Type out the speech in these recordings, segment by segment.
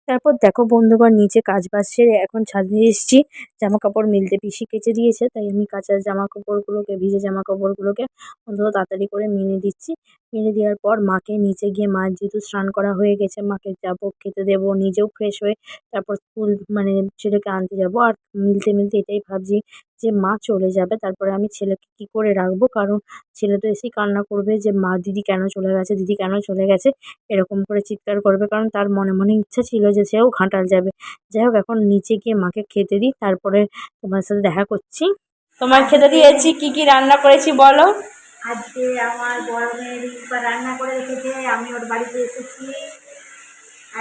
তারপর দেখো বন্ধুগণ নিচে কাজবাজ সেরে এখন ছাদে এসেছি জামাকাপড় মেলতে। পিসি কেচে দিয়েছে তাই আমি কাঁচা জামাকাপড়গুলোকে ভিজে জামাকাপড়গুলোকে অন্তত তাড়াতাড়ি করে মেলে দিচ্ছি। মেলে দেওয়ার পর মাকে নিচে গিয়ে মা যেহেতু স্নান করা হয়ে গেছে মাকে যাবো খেতে দেবো, নিজেও ফ্রেশ হয়ে তারপর স্কুল মানে ছেলেকে আনতে যাবো। আর মিলতে মিলতে এটাই ভাবছি যে মা চলে যাবে তারপরে আমি ছেলেকে কি করে রাখবো, কারণ ছেলে তো এসেই কান্না করবে যে মা দিদি কেন চলে গেছে, দিদি কেন চলে গেছে, এরকম করে চিৎকার করবে, কারণ তার মনে মনে ইচ্ছা ছিল যে সেও ঘাটাল যাবে। যাই হোক এখন নিচে গিয়ে মাকে খেতে দিই, তারপরে তোমার সাথে দেখা করছি। তোমার খেতে দিয়েছি, কি কি রান্না করেছি বলো। আজকে আমার বড় মেয়ে রিম্পা রান্না করে রেখেছে, আমি ওর বাড়িতে এসেছি।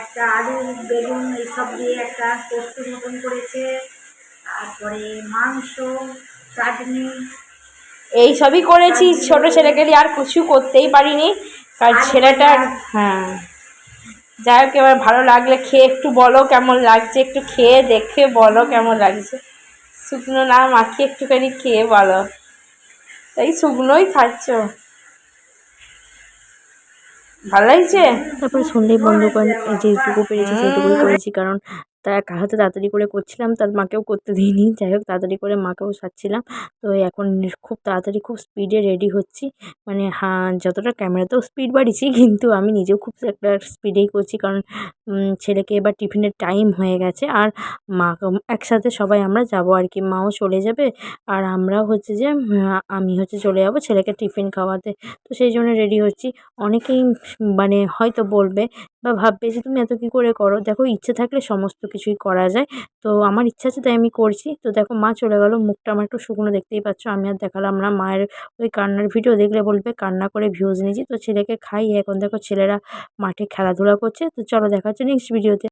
একটা আলু বেগুন এইসব দিয়ে একটা পোস্ত মতন করেছে, তারপরে মাংস, চাটনি, এই সবই করেছি। ছোট ছেলেকে দিয়ে আর কিছু করতেই পারিনি কারণ ছেলেটার হ্যাঁ। যাই হোক এবার ভালো লাগলে খেয়ে একটু বলো কেমন লাগছে, একটু খেয়ে দেখে বলো কেমন লাগছে। শুকনো না মাখিয়ে একটুখানি খেয়ে বলো। তাই শুকনোই খাচ্ছ, ভালো লাগছে। তারপরে শুনলেই বন্ধুগণ যেটুকু পেরেছি সেইটুকুই করেছি, কারণ তা একা হাতে তাড়াতাড়ি করে করছিলাম, তার মাকেও করতে দিইনি। যাই হোক তাড়াতাড়ি করে মাকেও সারছিলাম। তো এখন খুব তাড়াতাড়ি খুব স্পিডে রেডি হচ্ছি, মানে হ্যাঁ যতটা ক্যামেরাতেও স্পিড বাড়িয়েছি কিন্তু আমি নিজেও খুব একটা স্পিডেই করছি, কারণ ছেলেকে এবার টিফিনের টাইম হয়ে গেছে। আর মা একসাথে সবাই আমরা যাব আর কি, মাও চলে যাবে আর আমরাও হচ্ছে যে আমি হচ্ছে চলে যাব ছেলেকে টিফিন খাওয়াতে। তো সেই জন্য রেডি হচ্ছি। অনেকেই মানে হয়তো বলবে বা ভাববে যে তুমি এত কী করে করো, দেখো ইচ্ছে থাকলে সমস্ত কিছুই করা যায়। তো আমার ইচ্ছা আছে তাই আমি করছি। তো দেখো মা চলে গেল, মুখটা আমার একটু শুকনো দেখতেই পাচ্ছ, আমি আর দেখালাম না। মায়ের ওই কান্নার ভিডিও দেখলে বলবে কান্না করে ভিউজ নিয়েছি। তো ছেলেকে খাইয়ে এখন দেখো ছেলেরা মাঠে খেলাধুলা করছে। তো চলো দেখা হচ্ছে নেক্সট ভিডিওতে।